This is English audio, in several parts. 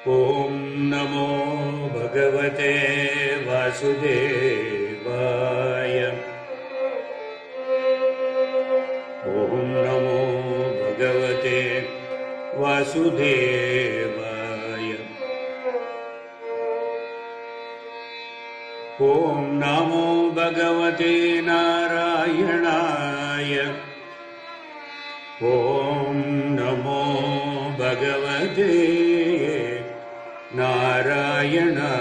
Om Namo Bhagavate Vasudevaya. Om Namo Bhagavate Vasudevaya. Om Namo Bhagavate Narayanaya. Om Namo Bhagavate Narayanaya.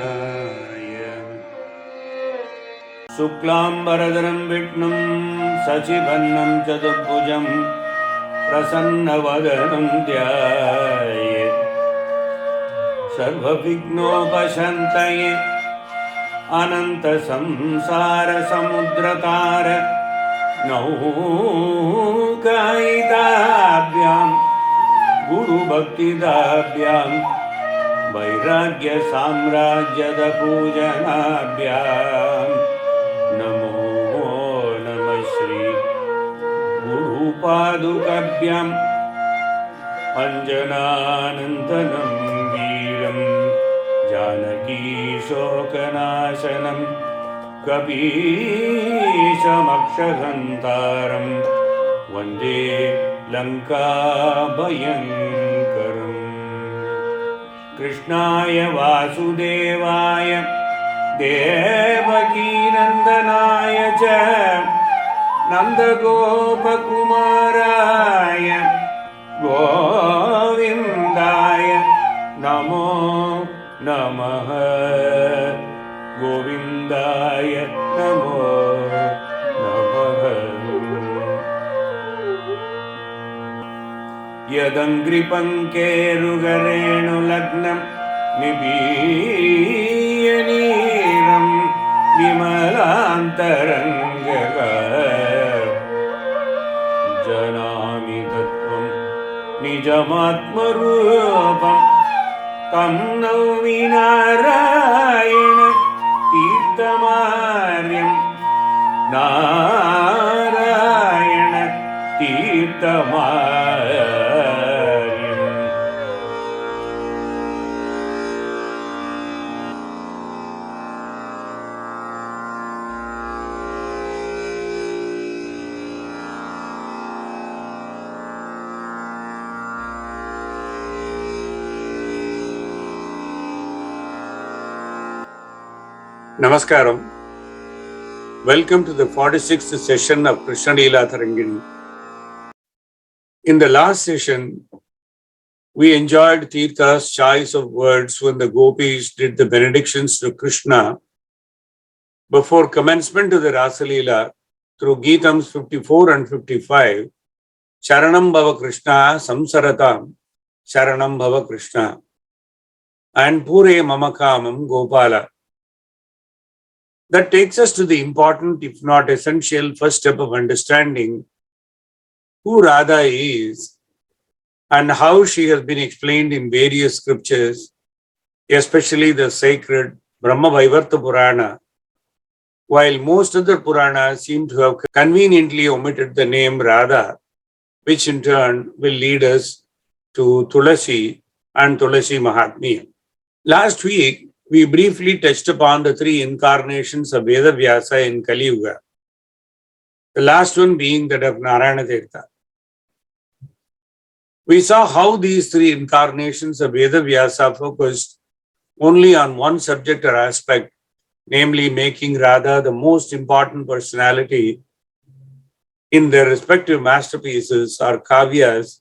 Suklambaradharam Vitnam Sachivannam Chaturbhujam Prasannavadanam Dhyayet Sarvavighnopashantaye Ananta Samsara Samudratara Naukaitabhyam Guru Bhaktidabhyam Vairagya Samrajyada Pujanabhyam Namo Namah Shri Guru Padukabhyam Anjananandanam Veeram Janaki Shokanashanam Kabishamakshaghantaram Vande Lanka Bhayankaram. Krishnaya Vasudevaya Devaki Nandanaya Cha Nandagopakumaraya Govindaya Namo Namaha Govindaya Namo Namaha. Yadangripankerugharenu lagnam Nibiyaniram Vimalantarangaga Janami Tattvam Nijamatmarupam Tam Navami Narayana Tirthamaryam Narayana Tirthamaryam. Namaskaram. Welcome to the 46th session of Krishna Leela TarangiNi. In the last session, we enjoyed Tirtha's choice of words when the gopis did the benedictions to Krishna before commencement of the Rasa Leela through Geetams 54 and 55. Sharanam Bhava Krishna Samsaratam Sharanam Bhava Krishna and Pure Mamakamam Gopala. That takes us to the important, if not essential, first step of understanding who Rādhā is and how she has been explained in various scriptures, especially the sacred Brahmavaivarta Purana, while most other Puranas seem to have conveniently omitted the name Rādhā, which in turn will lead us to Tulasi and Tulasi Mahatmya. Last week, we briefly touched upon the three incarnations of Veda Vyasa in Kali Yuga, the last one being that of Narayana Tirtha. We saw how these three incarnations of Veda Vyasa focused only on one subject or aspect, namely making Rādhā the most important personality in their respective masterpieces or kavyas,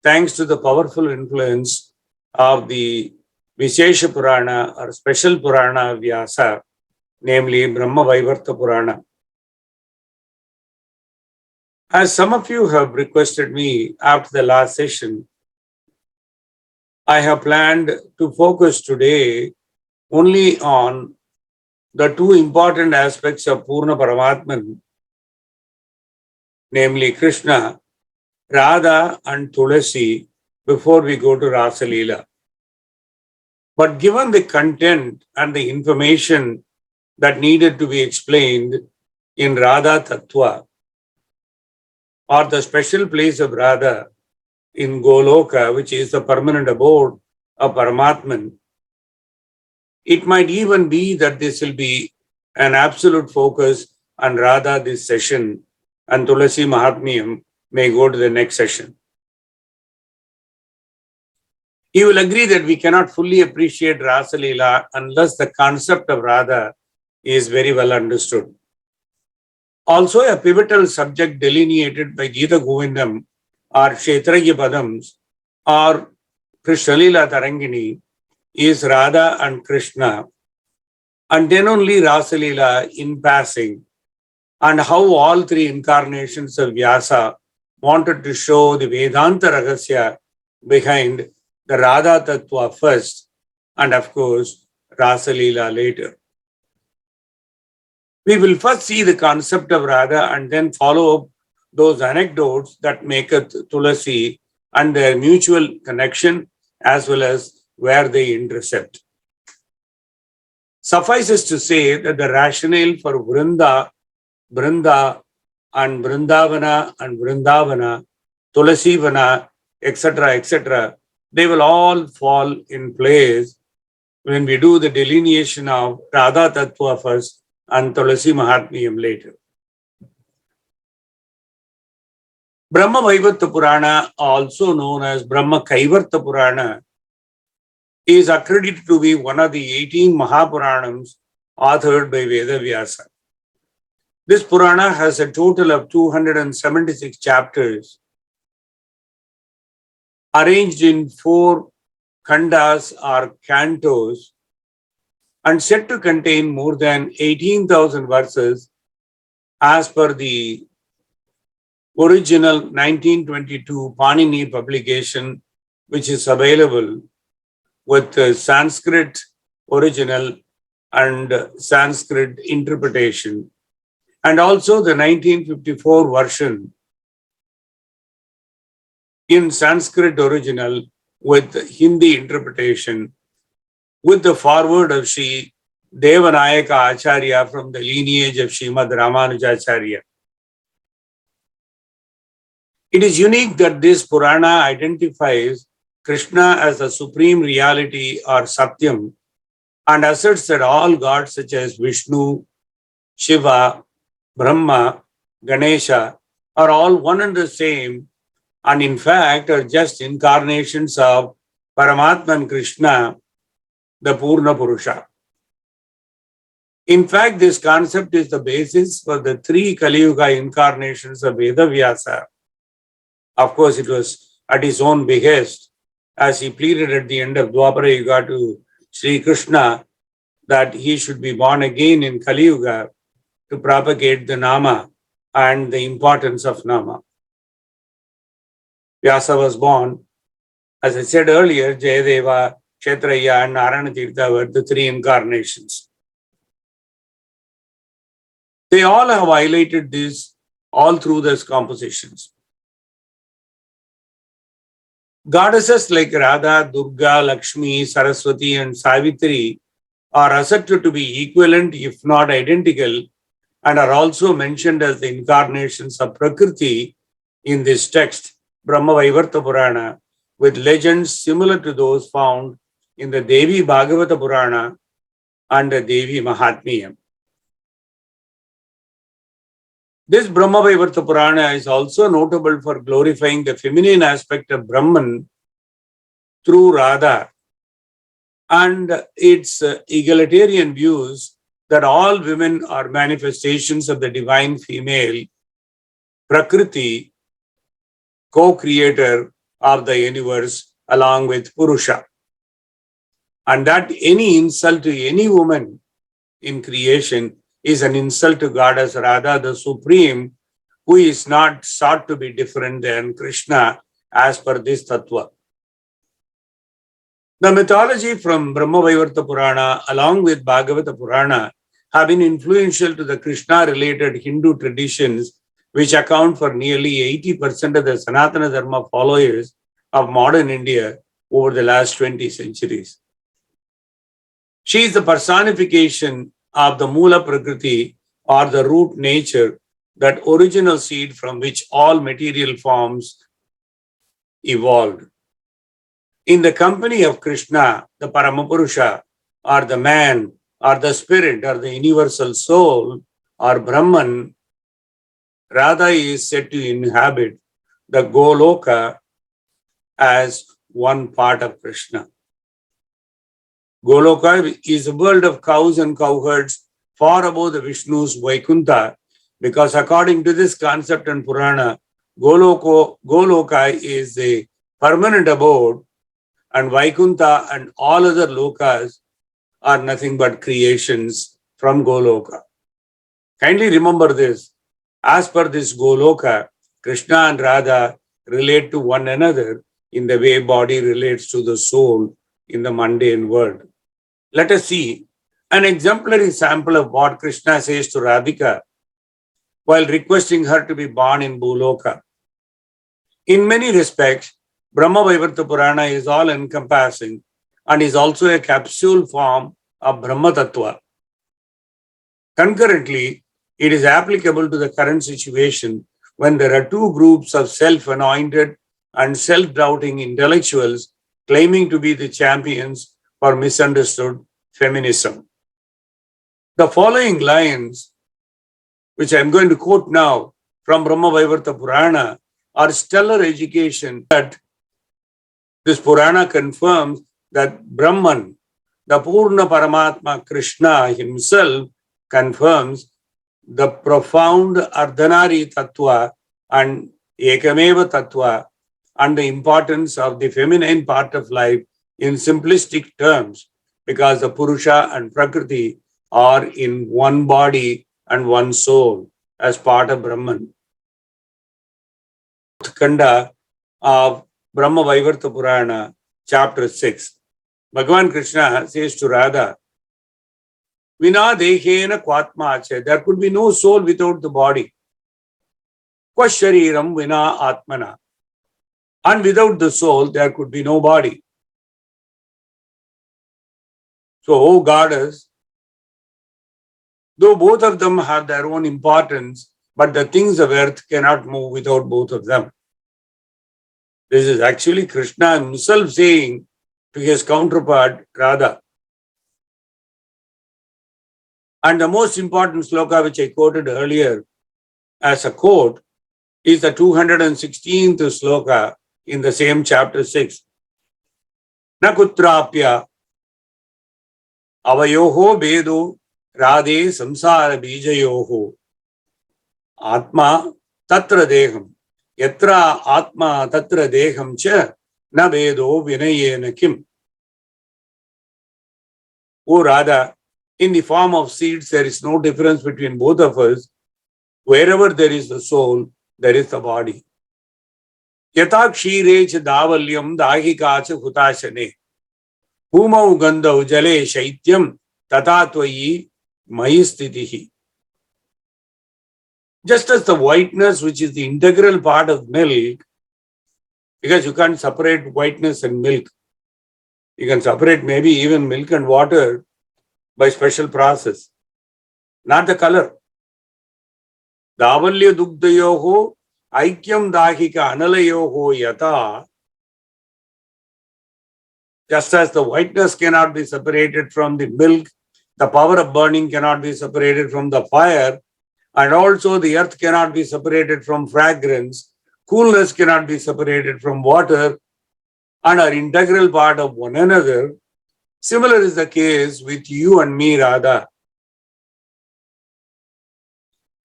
thanks to the powerful influence of the Vishesha Purana or special Purana Vyasa, namely Brahmavaivarta Purana. As some of you have requested me after the last session, I have planned to focus today only on the two important aspects of Purna Paramatman, namely Krishna, Rādhā and Tulasi, before we go to Rasa Leela. But given the content and the information that needed to be explained in Rādhā tattva, or the special place of Rādhā in Goloka, which is the permanent abode a Paramatman. It might even be that this will be an absolute focus on Rādhā this session, and Tulasi Mahatmyam may go to the next session. You will agree that we cannot fully appreciate Rasa Leela unless the concept of Rādhā is very well understood. Also, a pivotal subject delineated by Gita Govindam or Kshetraya Padams or Krishna Leela TarangiNi is Rādhā and Krishna, and then only Rasa Leela in passing, and how all three incarnations of Vyasa wanted to show the Vedanta Ragasya behind the Rādhā tattva first, and of course, Rasa Leela later. We will first see the concept of Rādhā and then follow up those anecdotes that make it Tulasi and their mutual connection as well as where they intercept. Suffices to say that the rationale for Vrinda, Brinda, and Vrindavana, Tulasivana, etc., they will all fall in place when we do the delineation of Rādhā Tattva first and Tulasi Mahatmyam later. Brahmavaivarta Purana, also known as Brahmavaivarta Purana, is accredited to be one of the 18 Mahapuranams authored by Vedavyasa. This Purana has a total of 276 chapters, arranged in 4 khandas or cantos, and said to contain more than 18,000 verses as per the original 1922 Panini publication, which is available with Sanskrit original and Sanskrit interpretation, and also the 1954 version in Sanskrit original with Hindi interpretation, with the foreword of Sri Devanayaka Acharya from the lineage of Srimad Ramanujacharya. It is unique that this Purana identifies Krishna as the supreme reality or Satyam and asserts that all gods such as Vishnu, Shiva, Brahma, Ganesha are all one and the same, and in fact are just incarnations of Paramatman Krishna, the Purna Purusha. In fact, this concept is the basis for the 3 Kali Yuga incarnations of Vedavyasa. Of course, it was at his own behest, as he pleaded at the end of Dwapara Yuga to Sri Krishna that he should be born again in Kali Yuga to propagate the Nama and the importance of Nama. Vyasa was born. As I said earlier, Jayadeva, Kshetraya, and Narayana Tirtha were the 3 incarnations. They all have highlighted this all through their compositions. Goddesses like Rādhā, Durga, Lakshmi, Saraswati, and Savitri are asserted to be equivalent, if not identical, and are also mentioned as the incarnations of Prakriti in this text, Brahmavaivarta Purana, with legends similar to those found in the Devi Bhagavata Purana and the Devi Mahatmyam. This Brahmavaivarta Purana is also notable for glorifying the feminine aspect of Brahman through Rādhā and its egalitarian views that all women are manifestations of the divine female, Prakriti, co-creator of the universe along with Purusha, and that any insult to any woman in creation is an insult to Goddess Rādhā, the Supreme, who is not sought to be different than Krishna as per this tattva. The mythology from Brahmavaivarta Purana along with Bhagavata Purana have been influential to the Krishna-related Hindu traditions, which account for nearly 80% of the Sanatana Dharma followers of modern India over the last 20 centuries. She is the personification of the Mula Prakriti, or the root nature, that original seed from which all material forms evolved. In the company of Krishna, the Paramapurusha, or the man, or the spirit, or the universal soul, or Brahman, Rādhā is said to inhabit the Goloka as one part of Krishna. Goloka is a world of cows and cowherds far above the Vishnu's Vaikuntha, because according to this concept in Purana, Goloka is a permanent abode, and Vaikuntha and all other lokas are nothing but creations from Goloka. Kindly remember this. As per this Goloka, Krishna and Radha relate to one another in the way body relates to the soul in the mundane world. Let us see an exemplary sample of what Krishna says to Radhika while requesting her to be born in Bhuloka. In many respects, Brahmavaivarta Purana is all-encompassing and is also a capsule form of Brahma tattva. Concurrently, it is applicable to the current situation when there are two groups of self-anointed and self-doubting intellectuals claiming to be the champions for misunderstood feminism. The following lines, which I am going to quote now from Brahmavaivarta Purana, are stellar education that this Purana confirms that Brahman, the Purna Paramatma Krishna himself, confirms the profound Ardhanari tattva and Ekameva tattva and the importance of the feminine part of life in simplistic terms, because the Purusha and Prakriti are in one body and one soul as part of Brahman. Khanda of Brahmavaivarta Purana, chapter 6. Bhagavan Krishna says to Radha, Vina dehena kvatmacha, there could be no soul without the body. Kvashariram vina atmana. And without the soul, there could be no body. So, O goddess, though both of them have their own importance, but the things of earth cannot move without both of them. This is actually Krishna himself saying to his counterpart, Radha. And the most important sloka which I quoted earlier as a quote is the 216th sloka in the same chapter 6. Na kutrapya avayoho bedo radhe samsara bijayoho atma tatra deham yatra atma tatra deham cha na bedo vinayena kim. O Radha, in the form of seeds, there is no difference between both of us. Wherever there is the soul, there is the body. Yata kshire cha davalyam dahika cha hutashane. Bhumau gandhau jale shaityam tatatvayi mahistitihi. Just as the whiteness, which is the integral part of milk, because you can't separate whiteness and milk. You can separate maybe even milk and water by special process, not the color. Davalya dugdayoho aikyam dahika analayoho yata. Just as the whiteness cannot be separated from the milk, the power of burning cannot be separated from the fire, and also the earth cannot be separated from fragrance, coolness cannot be separated from water, and are integral part of one another. Similar is the case with you and me, Radha.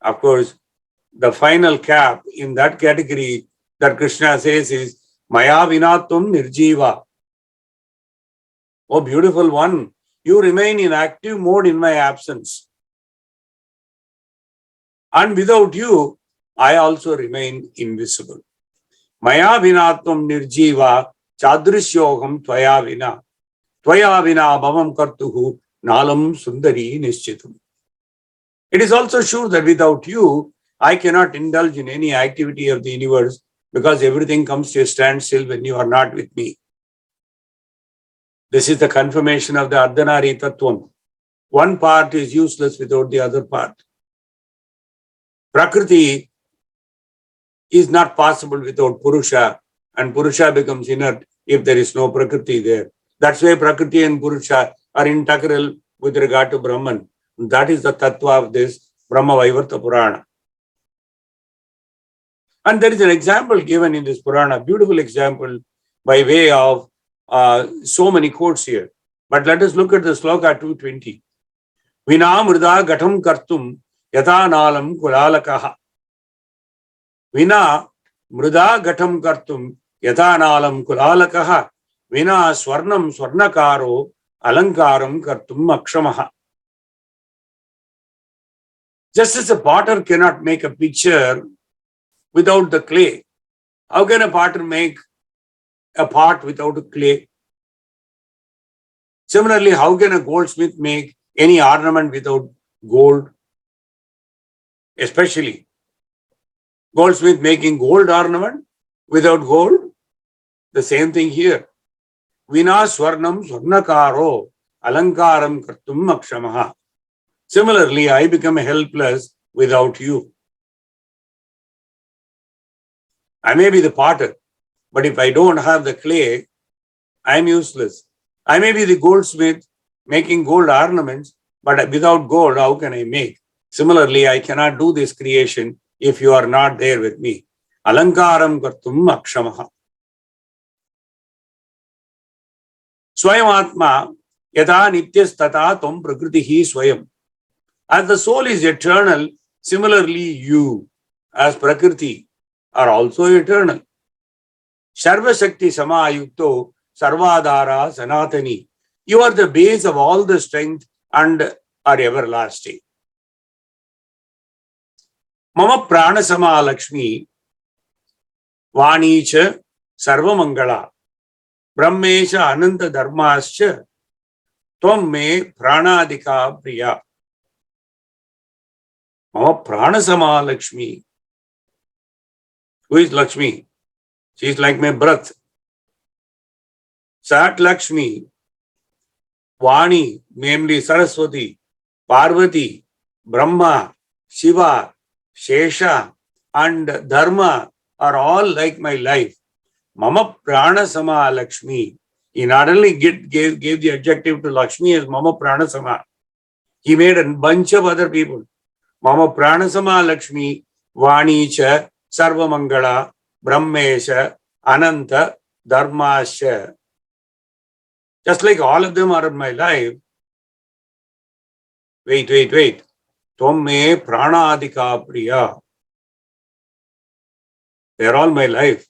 Of course, the final cap in that category that Krishna says is Maya Vinatum Nirjiva. Oh, beautiful one, you remain in active mode in my absence. And without you, I also remain invisible. Maya Vinatum Nirjiva Chadrisyoham Tvaya Vina. Tvaya vina bhavam kartuhu nalam sundari nishchitam. It is also sure that without you, I cannot indulge in any activity of the universe, because everything comes to a standstill when you are not with me. This is the confirmation of the Ardhanari Tattvam. One part is useless without the other part. Prakriti is not possible without Purusha, and Purusha becomes inert if there is no Prakriti there. That's why Prakriti and Purusha are integral with regard to Brahman. That is the tattva of this Brahmavaivarta Purana. And there is an example given in this Purana, beautiful example by way of so many quotes here. But let us look at the sloka 220. Vina mrida gatam kartum yata nalam kulalakaha. Vina mrida gatam kartum yata nalam kulalakaha. Vina swarnam swarnakaro alankaram kartum akshamaha. Just as a potter cannot make a picture without the clay, how can a potter make a pot without a clay? Similarly, how can a goldsmith make any ornament without gold? Especially goldsmith making gold ornament without gold. The same thing here. Vina swarnam swarnakaro alankaram kartum akshamaha. Similarly, I become helpless without you. I may be the potter, but if I don't have the clay, I am useless. I may be the goldsmith making gold ornaments, but without gold, how can I make? Similarly, I cannot do this creation if you are not there with me. Alankaram kartum akshamaha. Swayamatma yata nityas tata tom prakritihi swayam. As the soul is eternal, similarly you, as Prakriti, are also eternal. Sarva Shakti Samayukto Sarvadhara Sanatani. You are the base of all the strength and are everlasting. Mama Prana Sama Lakshmi Vanicha Sarvamangala Brahmesha Ananta Dharmascha Tvam me Pranadika Priya. Mama Prana Sama Lakshmi. Who is Lakshmi? She is like my breath. Sat Lakshmi, Vani, namely Saraswati, Parvati, Brahma, Shiva, Shesha, and Dharma are all like my life. Mama Prana Sama Lakshmi. He not only gave the adjective to Lakshmi as Mama Prana Sama, he made a bunch of other people. Mama Prana Sama Lakshmi, Vani Cha, Sarva Mangala, Brahmesha, Ananta, Dharmasha. Just like all of them are in my life. Wait. Tvam me Pranadika Priya. They are all my life.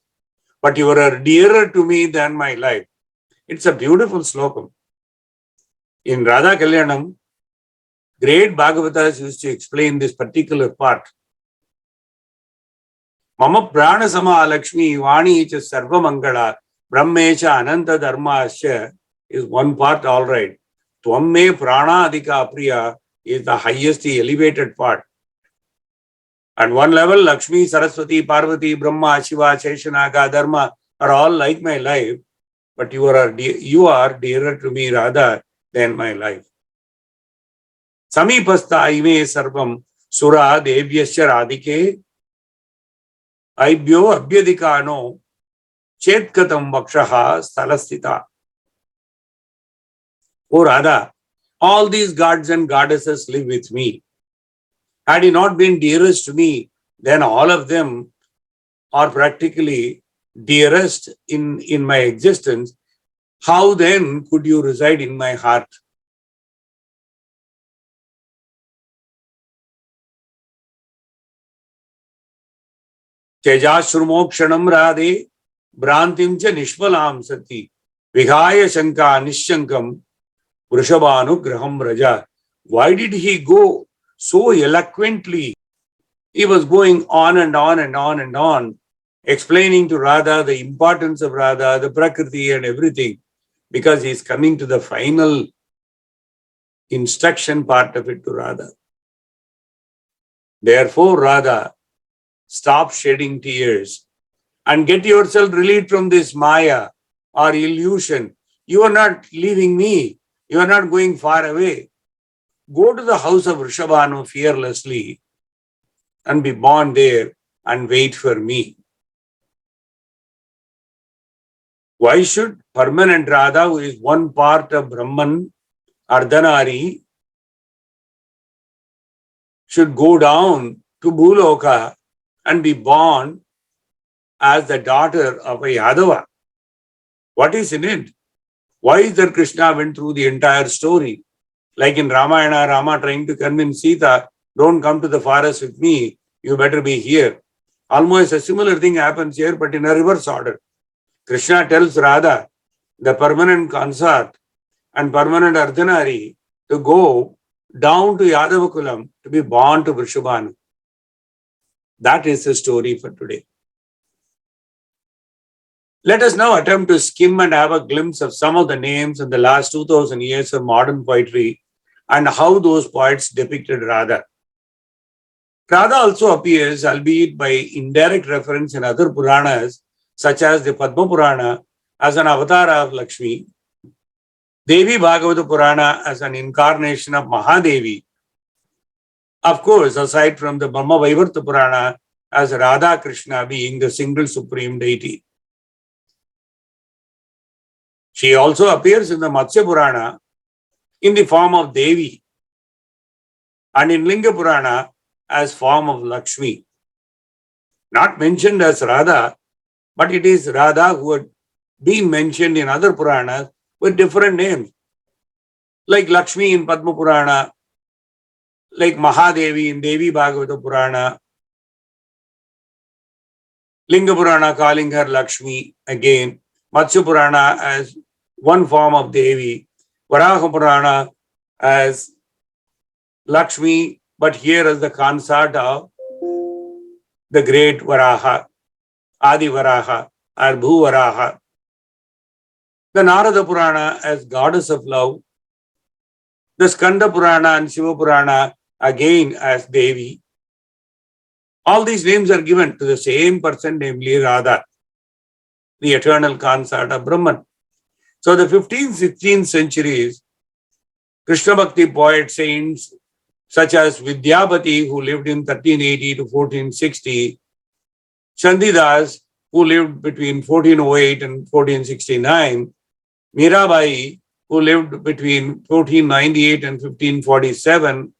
But you are dearer to me than my life. It's a beautiful slokam. In Rādhā Kalyanam, great Bhagavatas used to explain this particular part. Mama Prana Sama Lakshmi Vani Cha Sarva Mangala Brahmesha Ananta Dharmasya is one part, all right. Tvam me Prana Adhika Priya is the highest, the elevated part. At one level, Lakshmi, Saraswati, Parvati, Brahma, Shiva, Sheshanaga, Dharma are all like my life, but you are dearer to me Radha than my life. Samipasta Ime Sarvam Sura Devyasya Radhike Aibhyo Abhyadikano Chetkatam Vakshaha Stalastita. Oh Radha, all these gods and goddesses live with me. Had he not been dearest to me, then all of them are practically dearest in my existence. How then could you reside in my heart? Tejashrumokshanam Radhe Brantim cha Nishvalam Sati Vihaya Shanka Nishankam Vrishabhanu Graham Raja. Why did he go so eloquently? He was going on and on and on and on, explaining to Radha the importance of Radha, the Prakriti and everything, because he is coming to the final instruction part of it to Radha. Therefore, Radha, stop shedding tears and get yourself relieved from this Maya or illusion. You are not leaving me. You are not going far away. Go to the house of Vrishabhanu fearlessly and be born there and wait for me. Why should permanent Radha, who is one part of Brahman, Ardhanari, should go down to Bhuloka and be born as the daughter of a Yadava? What is in it? Why is that Krishna went through the entire story? Like in Ramayana, Rama trying to convince Sita, don't come to the forest with me, you better be here. Almost a similar thing happens here, but in a reverse order. Krishna tells Radha, the permanent consort and permanent Ardhanari, to go down to Yadavakulam to be born to Vrishabhanu. That is the story for today. Let us now attempt to skim and have a glimpse of some of the names in the last 2000 years of modern poetry and how those poets depicted Radha. Radha also appears, albeit by indirect reference in other Puranas, such as the Padma Purana, as an avatar of Lakshmi, Devi Bhagavata Purana as an incarnation of Mahadevi. Of course, aside from the Brahmavaivarta Purana as Radha Krishna being the single supreme deity. She also appears in the Matsya Purana in the form of Devi and in Linga Purana as form of Lakshmi. Not mentioned as Radha, but it is Radha who had been mentioned in other Puranas with different names. Like Lakshmi in Padma Purana, like Mahadevi in Devi Bhagavata Purana, Linga Purana calling her Lakshmi again, Matsya Purana as one form of Devi, Varaha Purana as Lakshmi, but here as the consort of the great Varaha, Adi Varaha, or Bhu Varaha. The Narada Purana as goddess of love, the Skanda Purana and Shiva Purana again as Devi. All these names are given to the same person, namely Radha, the eternal consort of Brahman. So the 15th, 16th centuries, Krishna Bhakti poet saints such as Vidyapati, who lived in 1380 to 1460, Chandidas, who lived between 1408 and 1469, Mirabai, who lived between 1498 and 1547,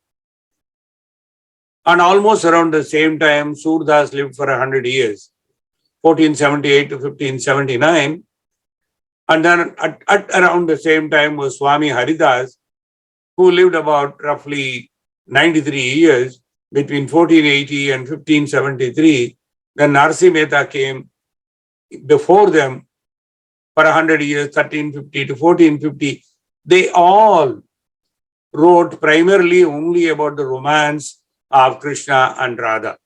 and almost around the same time, Surdas lived for 100 years, 1478 to 1579. And then at around the same time was Swami Haridas, who lived about roughly 93 years between 1480 and 1573. Then Narsi Mehta came before them for 100 years, 1350 to 1450. They all wrote primarily only about the romance of Krishna and Radha.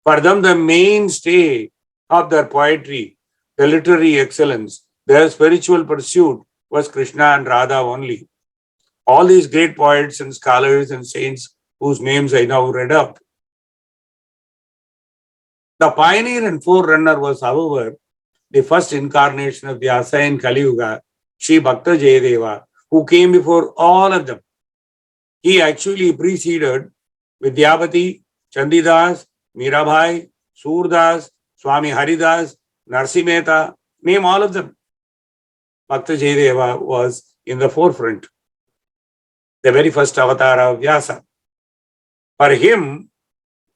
For them, the mainstay of their poetry, the literary excellence, their spiritual pursuit was Krishna and Radha only. All these great poets and scholars and saints whose names I now read out. The pioneer and forerunner was, however, the first incarnation of Vyasa in Kali Yuga, Sri Bhakta Jayadeva, who came before all of them. He actually preceded Vidyapati, Chandidas, Mirabai, Surdas, Swami Haridas, Narsi Mehta, name all of them. Bhakta Jayadeva was in the forefront, the very first avatar of Vyasa. For him,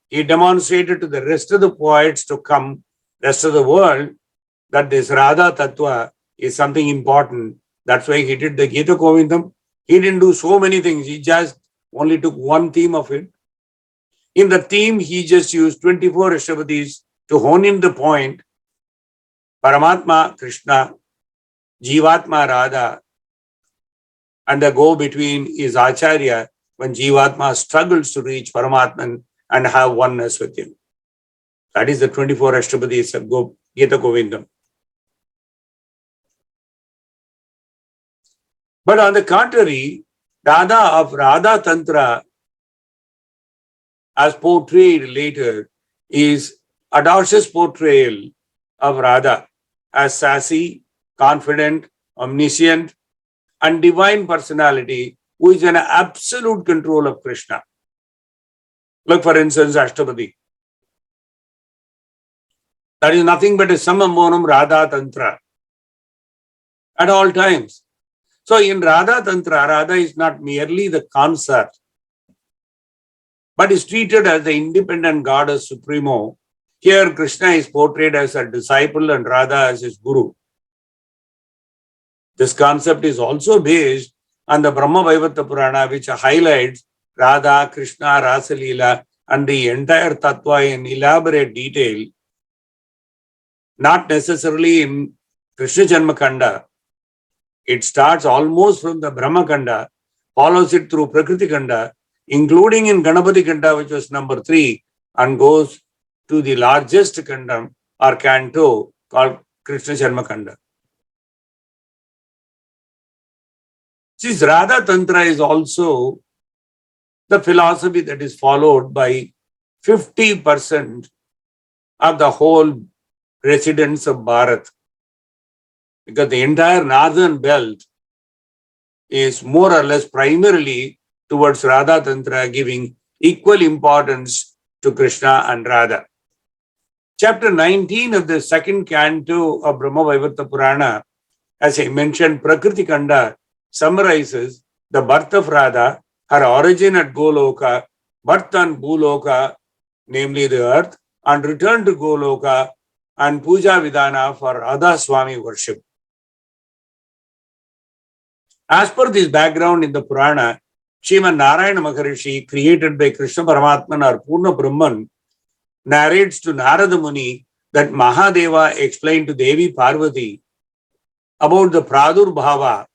he demonstrated to the rest of the poets to come, rest of the world, that this Rādhā tattva is something important. That's why he did the Gita Govindam. He didn't do so many things. He just only took one theme of it. In the theme, he just used 24 Ashtapatis to hone in the point. Paramatma Krishna, Jivatma Radha, and the go-between is Acharya when Jivatma struggles to reach Paramatman and have oneness with him. That is the 24 Ashtapatis of Gita Govindam. But on the contrary, Dada of Rādhā Tantra, as portrayed later, is audacious portrayal of Radha as sassy, confident, omniscient, and divine personality who is in absolute control of Krishna. Look, for instance, Ashtapadi. That is nothing but a Samambonam Rādhā Tantra. at all times. So in Radha Tantra, Radha is not merely the consort, but is treated as the independent goddess supremo. Here Krishna is portrayed as a disciple and Radha as his guru. This concept is also based on the Brahmavaivarta Purana, which highlights Radha, Krishna, Rasa-Leela, and the entire tattva in elaborate detail, not necessarily in Krishna Janma Kanda. It starts almost from the Brahma Kanda, follows it through Prakriti Kanda, including in Ganapati Kanda, which was number 3, and goes to the largest Kanda or canto called Krishna Janma Kanda. Since Radha Tantra is also the philosophy that is followed by 50% of the whole residents of Bharat, because the entire northern belt is more or less primarily towards Radha Tantra, giving equal importance to Krishna and Radha. Chapter 19 of the second canto of Brahmavaivarta Purana, as I mentioned, Prakriti Kanda, summarizes the birth of Radha, her origin at Goloka, birth on Bhuloka, namely the earth, and return to Goloka, and Puja Vidhana for Radha Swami worship. As per this background in the Purana, Sriman Narayana Maharishi, created by Krishna Paramatman or Purna Brahman, narrates to Narada Muni that Mahadeva explained to Devi Parvati about the Pradurbhava.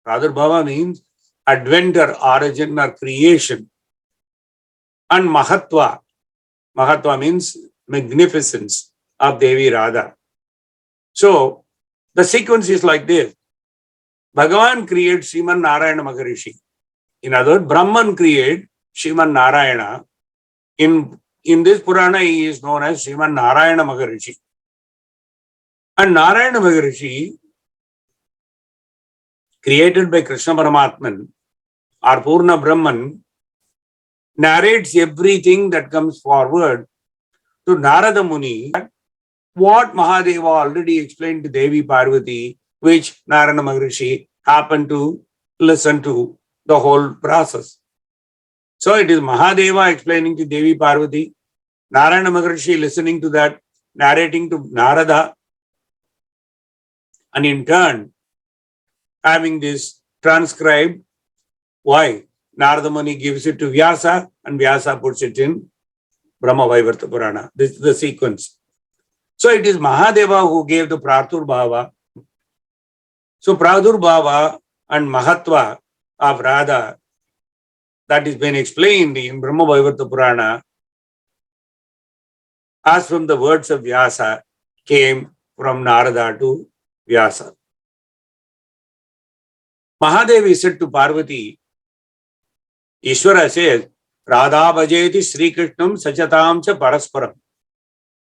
Pradurbhava means advent or origin or creation. And Mahatva. Mahatva means magnificence of Devi Radha. So, the sequence is like this. Bhagavan creates Sriman Narayana Maharishi. In other words, Brahman creates Sriman Narayana. In this Purana, he is known as Sriman Narayana Maharishi. And Narayana Maharishi, created by Krishna Paramatman or Purna Brahman, narrates everything that comes forward to Narada Muni, what Mahadeva already explained to Devi Parvati, which Narayana Maharishi happened to listen to the whole process. So it is Mahadeva explaining to Devi Parvati, Narayana Maharishi listening to that, narrating to Narada, and in turn, having this transcribed. Why? Narada Muni gives it to Vyasa, and Vyasa puts it in Brahmavaivarta Purana. This is the sequence. So it is Mahadeva who gave the Pradurbhava. So Pradurbhava and Mahatva of Radha, that is been explained in Brahmavaivarta Purana, as from the words of Vyasa, came from Narada to Vyasa. Mahadevi said to Parvati, Ishvara says, Rādhā bhajeti Sri Krishnam sachatam cha parasparam.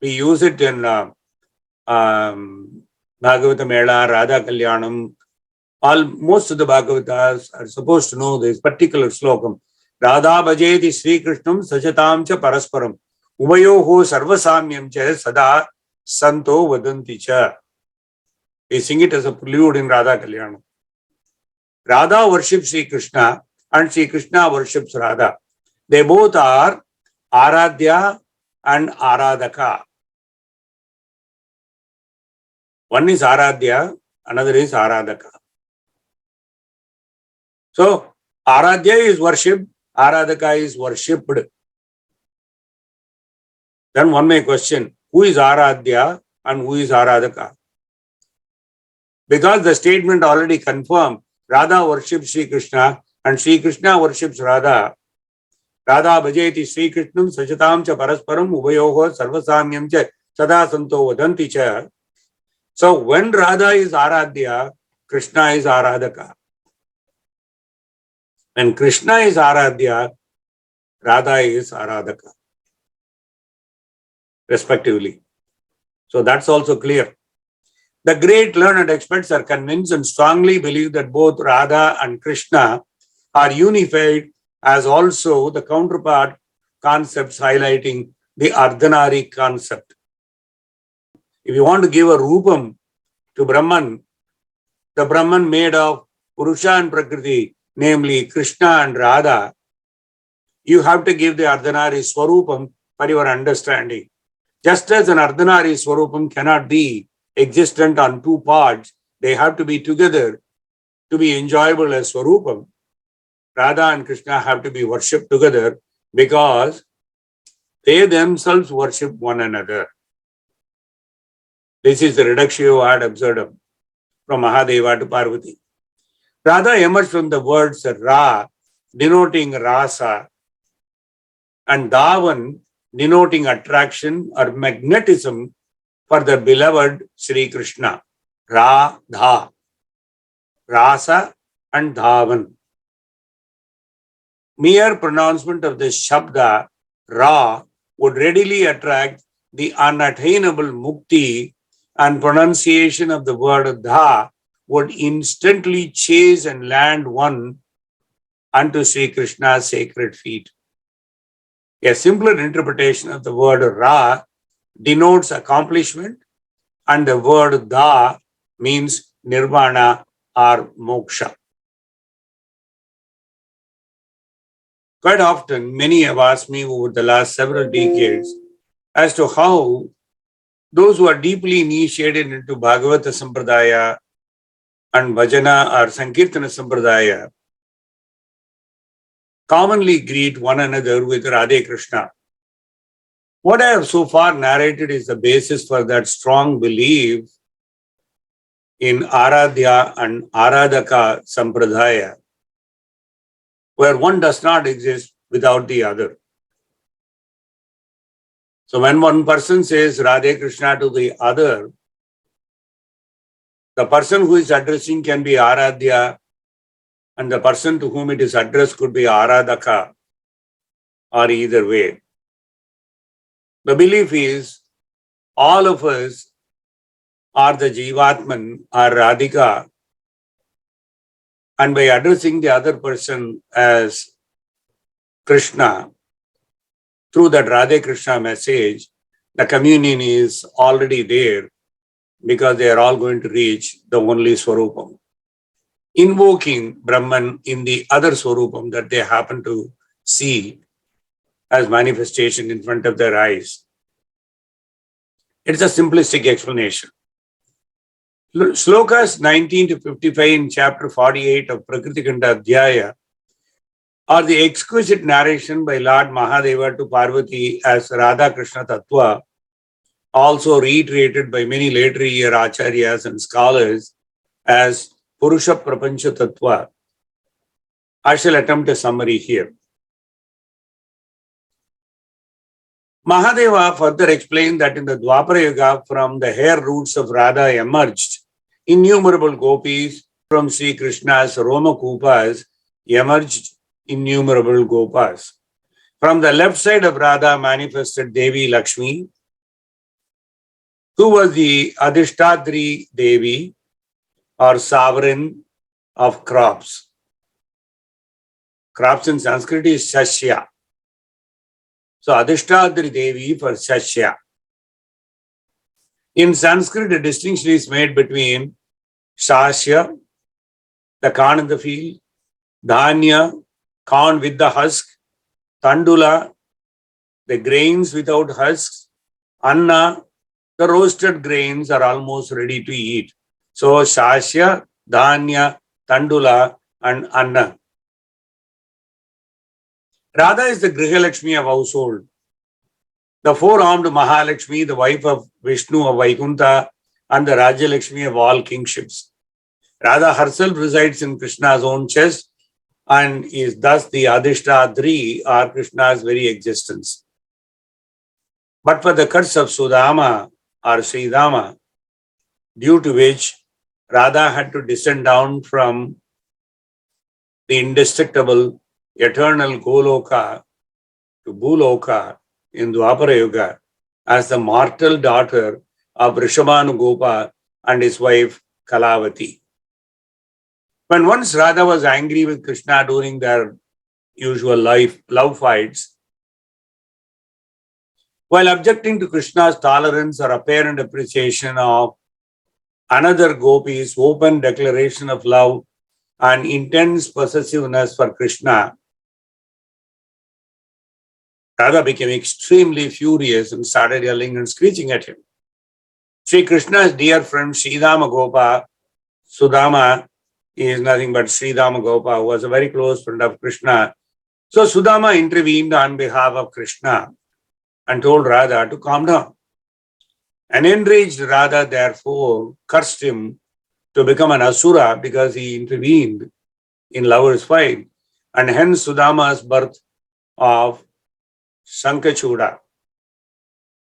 We use it in Bhagavata Mela, Radha Kalyanam. Most of the Bhagavatas are supposed to know this particular slokam. Rādhā bhajeti Sri Krishnam sachatam cha parasparam. Uvayoho sarvasamyam cha sada santo vadanti cha. We sing it as a prelude in Radha Kalyanam. Radha worships Sri Krishna and Sri Krishna worships Radha. They both are Aradhya and Aradhaka. One is Aradhya, another is Aradhaka. So, Aradhya is worshipped, Aradhaka is worshipped. Then one may question, who is Aradhya and who is Aradhaka? Because the statement already confirmed, Radha worships Sri Krishna and Sri Krishna worships Radha. Rādhā bhajeti Sri Krishnam sachatam cha parasparam uvayoho sarvasamyam cha sada santo vadanti cha. So when Radha is Aradhya, Krishna is Aradhaka. When Krishna is Aradhya, Radha is Aradhaka, respectively. So that's also clear. The great learned experts are convinced and strongly believe that both Radha and Krishna are unified, as also the counterpart concepts highlighting the Ardhanari concept. If you want to give a Rupam to Brahman, the Brahman made of Purusha and Prakriti, namely Krishna and Rādhā, you have to give the Ardhanari Swarupam for your understanding. Just as an Ardhanari Swarupam cannot be existent on two parts, they have to be together to be enjoyable as Swarupam. Radha and Krishna have to be worshipped together because they themselves worship one another. This is the reductio ad absurdum from Mahadeva to Parvati. Radha emerged from the words Ra, denoting rasa, and Dhavan, denoting attraction or magnetism for the beloved Sri Krishna. Rādhā, rasa and Dhavan. Mere pronouncement of the Shabda, Ra, would readily attract the unattainable mukti, and pronunciation of the word Dha would instantly chase and land one unto Sri Krishna's sacred feet. A simpler interpretation of the word Ra denotes accomplishment, and the word Dha means nirvana or moksha. Quite often, many have asked me over the last several decades as to how those who are deeply initiated into Bhagavata Sampradaya and Bhajana or Sankirtana Sampradaya commonly greet one another with Radhe Krishna. What I have so far narrated is the basis for that strong belief in Aradhya and Aradhaka Sampradaya, where one does not exist without the other. So when one person says Radhe Krishna to the other, the person who is addressing can be Aradhya, and the person to whom it is addressed could be Aradhaka, or either way. The belief is all of us are the Jivatman or Radhika, and by addressing the other person as Krishna, through that Radhe Krishna message, the communion is already there because they are all going to reach the only Swarupam, invoking Brahman in the other Swarupam that they happen to see as manifestation in front of their eyes. It's a simplistic explanation. Slokas 19 to 55 in chapter 48 of Prakriti Kanda Adhyaya are the exquisite narration by Lord Mahadeva to Parvati as Radha Krishna tattva, also reiterated by many later year acharyas and scholars as Purusha Prapancha tattva. I shall attempt a summary here. Mahadeva further explained that in the Dwapara Yuga, from the hair roots of Radha emerged innumerable gopis, from Sri Krishna's Romakupas emerged innumerable gopas. From the left side of Radha manifested Devi Lakshmi, who was the Adhishtadri Devi or sovereign of crops. Crops in Sanskrit is Shashya. So Adhishtadri Devi for Shashya. In Sanskrit, a distinction is made between Shashya, the corn in the field, Dhanya, corn with the husk, Tandula, the grains without husks, Anna, the roasted grains are almost ready to eat. So Shashya, Dhanya, Tandula, and Anna. Radha is the Grihalakshmi of household. The four-armed Mahalakshmi, the wife of Vishnu of Vaikunta, and the Rajalakshmi of all kingships. Radha herself resides in Krishna's own chest and is thus the Adhishtadri or Krishna's very existence. But for the curse of Sudama or Sridama, due to which Radha had to descend down from the indestructible, eternal Goloka to Bhuloka in Dwapara Yuga as the mortal daughter of Rishabhanugopa and his wife Kalavati. When once Radha was angry with Krishna during their usual love fights, while objecting to Krishna's tolerance or apparent appreciation of another gopi's open declaration of love and intense possessiveness for Krishna, Radha became extremely furious and started yelling and screeching at him. Sri Krishna's dear friend Sridhama Gopa, Sudama is nothing but Sridhama Gopa, who was a very close friend of Krishna. So Sudama intervened on behalf of Krishna and told Radha to calm down. An enraged Radha therefore cursed him to become an asura because he intervened in lovers' fight, and hence Sudama's birth of Sankachuda.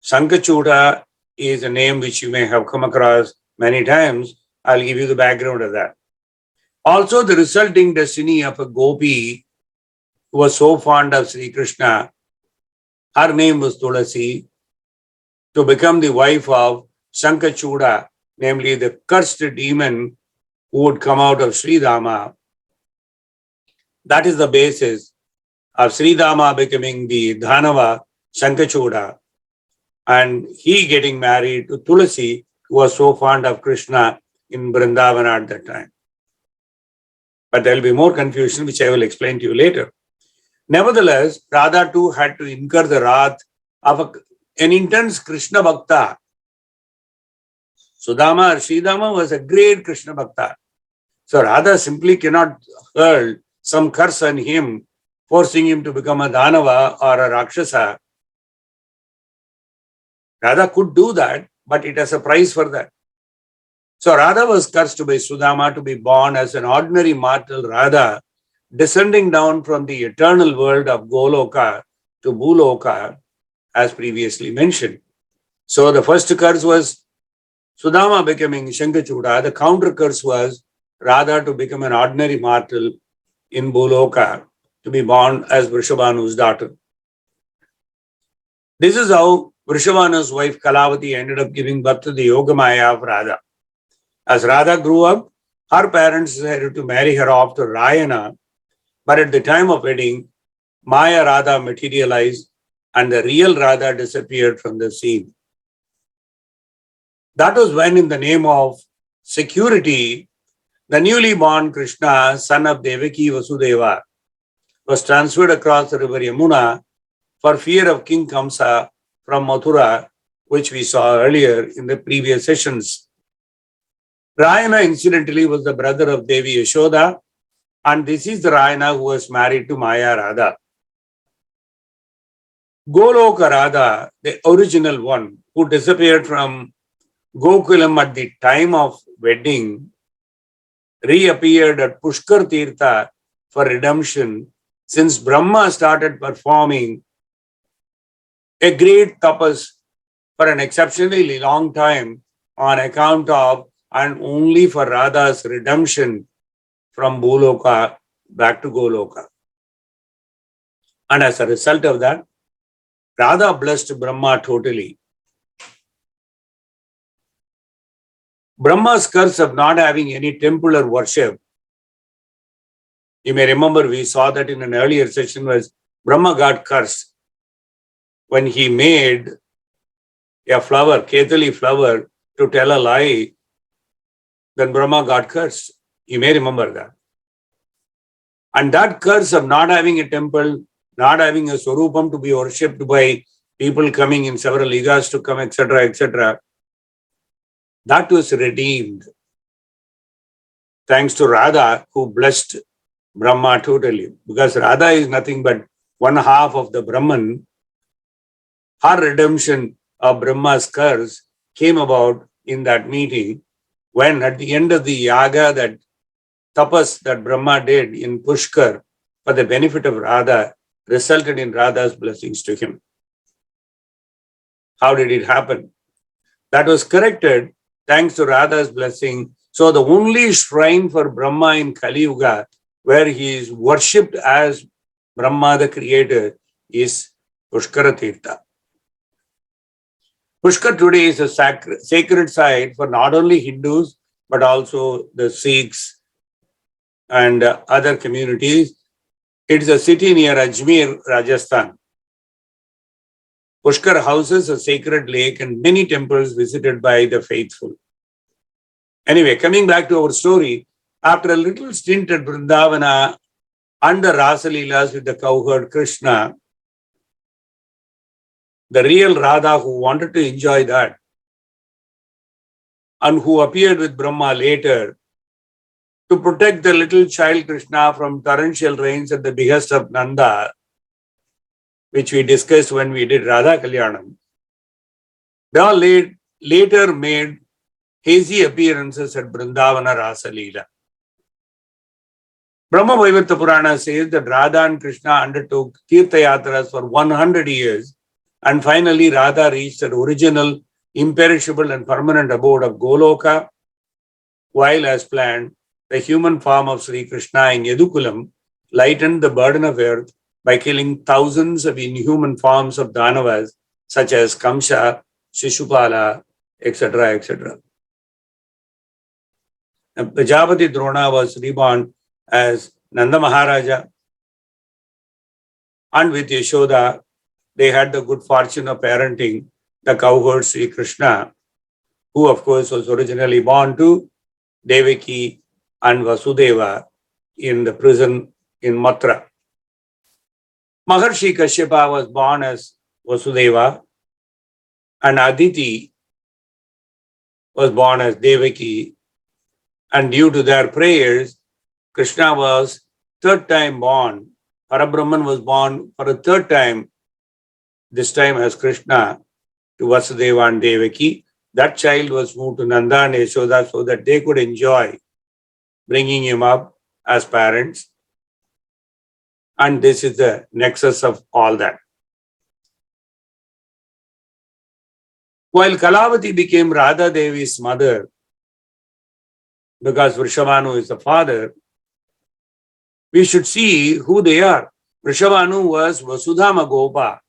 Sankachuda is a name which you may have come across many times. I'll give you the background of that. Also, the resulting destiny of a gopi who was so fond of Sri Krishna, her name was Tulasi, to become the wife of Sankachuda, namely the cursed demon who would come out of Sridhama. That is the basis of Sridhama becoming the Dhanava Sankachuda, and he getting married to Tulasi, who was so fond of Krishna in Vrindavana at that time. But there will be more confusion, which I will explain to you later. Nevertheless, Radha too had to incur the wrath of an intense Krishna Bhakta. Sudama or Sridhama was a great Krishna Bhakta. So Radha simply cannot hurl some curse on him, forcing him to become a Dhanava or a Rakshasa. Radha could do that, but it has a price for that. So Radha was cursed by Sudama to be born as an ordinary mortal Radha, descending down from the eternal world of Goloka to Bhuloka, as previously mentioned. So the first curse was Sudama becoming Shankachuda. The counter curse was Radha to become an ordinary mortal in Bhuloka, to be born as Vrishabhanu's daughter. This is how Vrishabhanu's wife Kalavati ended up giving birth to the Yogamaya of Radha. As Radha grew up, her parents decided to marry her off to Rayana, but at the time of wedding, Maya Radha materialized and the real Radha disappeared from the scene. That was when, in the name of security, the newly born Krishna, son of Devaki Vasudeva, was transferred across the river Yamuna for fear of King Kamsa from Mathura, which we saw earlier in the previous sessions. Rayana, incidentally, was the brother of Devi Yashoda, and this is the Rayana who was married to Maya Radha. Goloka Radha, the original one, who disappeared from Gokulam at the time of wedding, reappeared at Pushkar Tirtha for redemption, since Brahma started performing a great tapas for an exceptionally long time on account of and only for Radha's redemption from Bhuloka back to Goloka. And as a result of that, Radha blessed Brahma totally. Brahma's curse of not having any temple or worship, you may remember we saw that in an earlier session, was Brahma got cursed when he made a flower, Ketali flower, to tell a lie. Then Brahma got cursed. You may remember that. And that curse of not having a temple, not having a Swarupam to be worshipped by people coming in several yugas to come, etc., that was redeemed. Thanks to Radha, who blessed Brahma totally. Because Radha is nothing but one half of the Brahman. Her redemption of Brahma's curse came about in that meeting, when at the end of the yaga, that tapas that Brahma did in Pushkar for the benefit of Radha resulted in Radha's blessings to him. How did it happen? That was corrected thanks to Radha's blessing. So the only shrine for Brahma in Kali Yuga, where he is worshipped as Brahma the creator, is Pushkara Tirtha. Pushkar today is a sacred site for not only Hindus, but also the Sikhs and other communities. It is a city near Ajmer, Rajasthan. Pushkar houses a sacred lake and many temples visited by the faithful. Anyway, coming back to our story, after a little stint at Vrindavana under Rasa Leelas with the cowherd Krishna, the real Radha who wanted to enjoy that and who appeared with Brahma later to protect the little child Krishna from torrential rains at the behest of Nanda, which we discussed when we did Radha Kalyanam, they all later made hazy appearances at Vrindavana Rasa Leela. Brahmavaivarta Purana says that Radha and Krishna undertook Tirtha Yatras for 100 years, and finally Radha reached her original, imperishable and permanent abode of Goloka, while as planned, the human form of Sri Krishna in Yadukulam lightened the burden of earth by killing thousands of inhuman forms of Danavas such as Kamsa, Shishupala, etc., etc. Prajapati Drona was reborn as Nanda Maharaja, and with Yashoda, they had the good fortune of parenting the cowherd Sri Krishna, who of course was originally born to Devaki and Vasudeva in the prison in Mathura. Maharshi Kashyapa was born as Vasudeva, and Aditi was born as Devaki, and due to their prayers, Krishna was third time born. Parabrahman was born for a third time, this time as Krishna, to Vasudeva and Devaki. That child was moved to Nanda and Yashoda so that they could enjoy bringing him up as parents. And this is the nexus of all that. While Kalavati became Radha Devi's mother, because Vrishabhanu is the father, we should see who they are. Vrishabhanu was Vasudhama Gopa,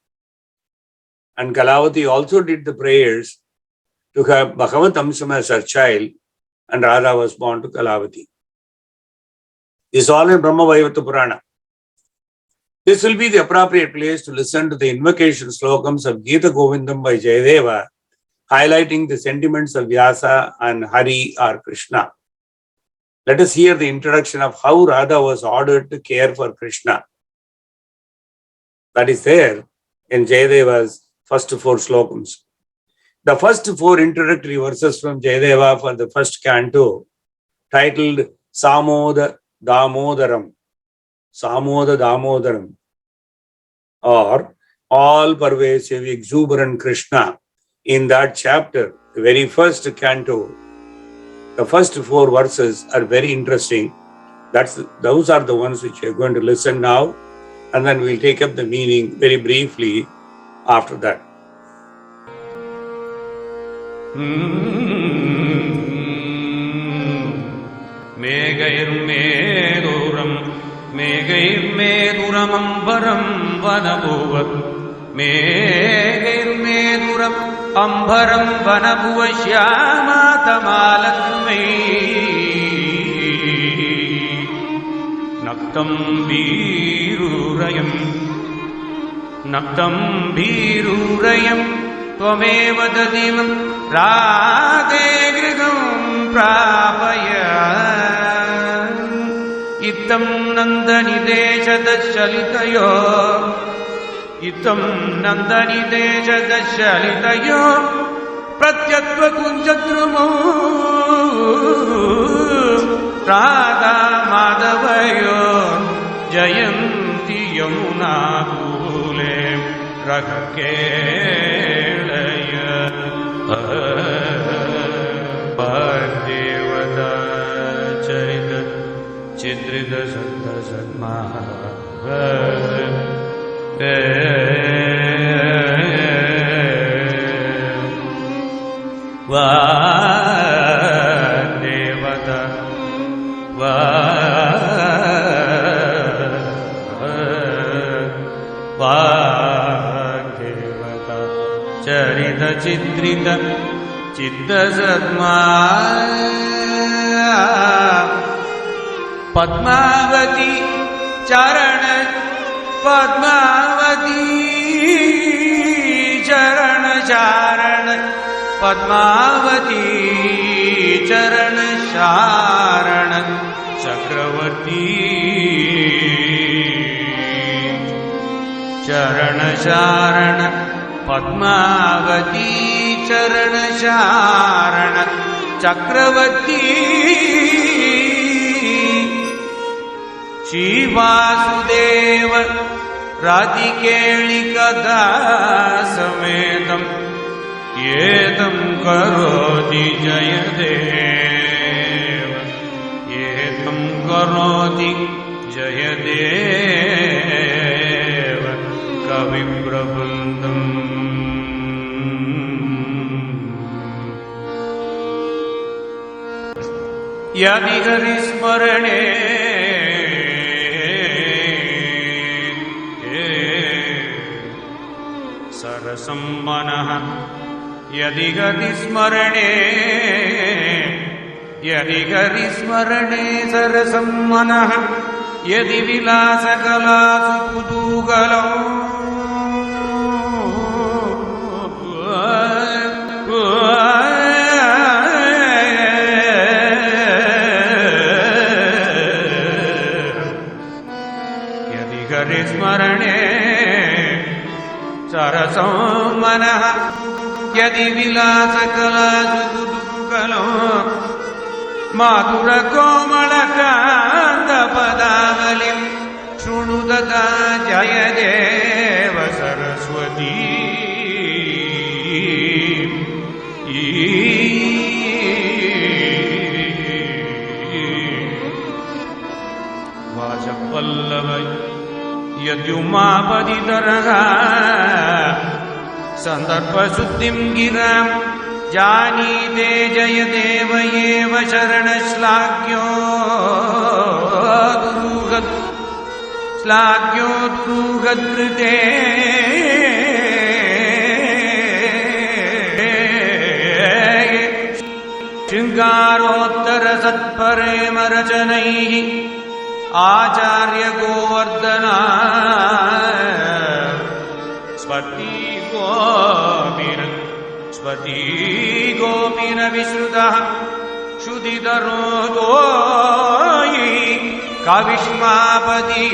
and Kalavati also did the prayers to have Bhagavatamsam as her child, and Radha was born to Kalavati. This is all in Brahmavaivarta Purana. This will be the appropriate place to listen to the invocation slokams of Gita Govindam by Jayadeva, highlighting the sentiments of Vyasa and Hari or Krishna. Let us hear the introduction of how Radha was ordered to care for Krishna. That is there in Jayadeva's first four slokams. The first four introductory verses from Jayadeva for the first canto, titled Samoda Damodaram, or all-pervasive exuberant Krishna. In that chapter, the very first canto, the first four verses are very interesting. Those are the ones which we are going to listen now, and then we'll take up the meaning very briefly after that. Megairmeduram ambaram vanabhuvat Megairmeduram ambaram vanabhuvashyamatamalakrmai Naktam birurayam Tvameva dadimam Radhe griham prapaya Itam nandani deshadashalitayo Pratyatva kunjadrumo Radha madavayo Jayanti yamuna kule Ragakelaya Bhadevata charita Chidrida Santa Satma Vadevata Vadevata Charita Chidrita Chitta Satma Padmavati Charana Padmavati Charana Charana Padmavati Charana चरण शारण पद्मावती चरण शारण चक्रवर्ती श्री वासुदेव राधिकेळि कथा समेतं एतं करोति जयदेव एतं करोति जयदेव कविप्रबन्धम् यदि हरिस्मरणे सरसं मनः यदि हरिस्मरणे सरसं मनः यदि विलासकलासु कुतूहलम् यदि हरिस्मरणे सरसं मनः यदि विलासकलासु कुतूहलम् माधुरकोमलकान्तपदावलिं शृणुदता जयदेव सरस्वती वाचपल्लवै यद्युमापदितरः सन्दर्भशुद्धिं गिरां जानीते जयदेव एव शरणश्लाघ्यो दुरूहकृते शृङ्गारोत्तरसत्परेमरचनैः आचार्य गोवर्धना स्वती गोपिन विश्रुतः क्षुदितरो दोयि कविष्मापदी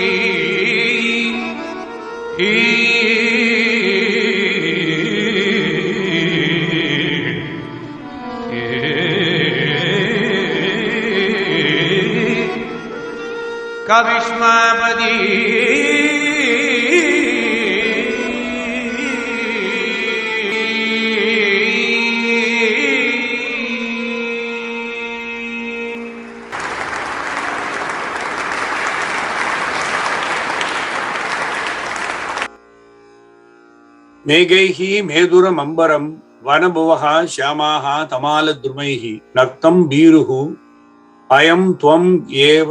कविष्मापदी मेघैहि मेधुरम अंबरम वनभुवः श्यामाः तमालद्रुमैः नक्तं बीरुः अयं त्वं एव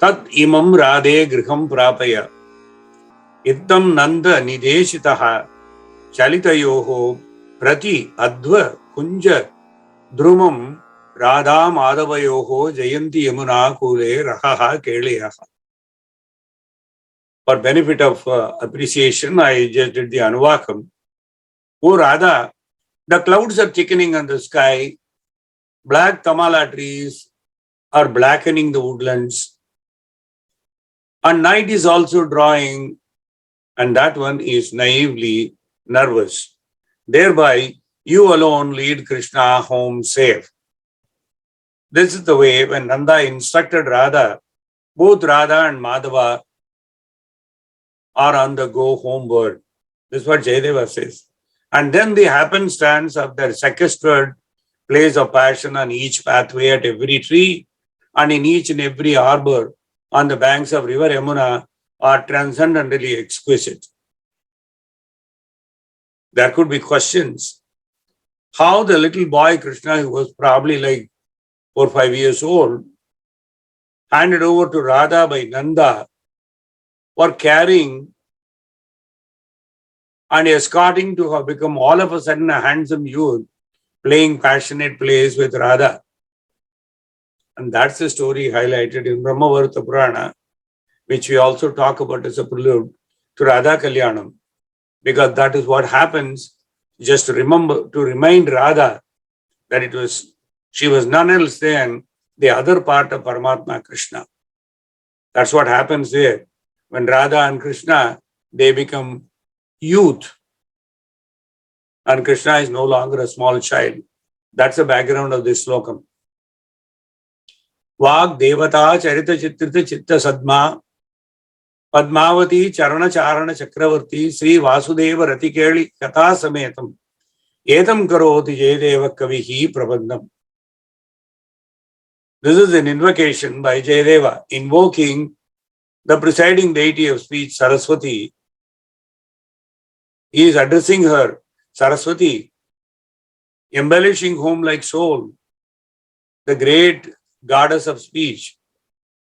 तत् इमं राधे गृहं प्रापय इत्थं नन्द निदेशितः चलितयोः प्रति अध्व कुञ्ज द्रुमं राधा माधवयोः जयन्ति Yamuna कूले रहः केळयः. For benefit of appreciation, I just did the Anuvakam. Oh Radha, the clouds are thickening on the sky, black tamala trees are blackening the woodlands, and night is also drawing, and that one is naively nervous. Thereby, you alone lead Krishna home safe. This is the way when Nanda instructed Radha, both Radha and Madhava are on the go homeward. This is what Jayadeva says. And then the happenstance of their sequestered place of passion on each pathway, at every tree, and in each and every arbor on the banks of river Yamuna are transcendently exquisite. There could be questions. How the little boy Krishna, who was probably like 4 or 5 years old, handed over to Radha by Nanda, for carrying and escorting to have become all of a sudden a handsome youth playing passionate plays with Radha. And that's the story highlighted in Brahmavaivarta Purana, which we also talk about as a prelude to Radha Kalyanam, because that is what happens. Just to remind Radha that she was none else than the other part of Paramatma Krishna. That's what happens there. When Radha and Krishna, they become youth. And Krishna is no longer a small child. That's the background of this slokam. Vag Devata Charita Chitrita Chitta Sadma Padmavati Charana Charana Chakravarti Sri Vasudeva Ratikeli Katha Sametam Etam Karoti Jayadeva Kavihi Prabandham. This is an invocation by Jayadeva invoking the presiding deity of speech, Saraswati. He is addressing her, Saraswati, embellishing whom like soul, the great goddess of speech,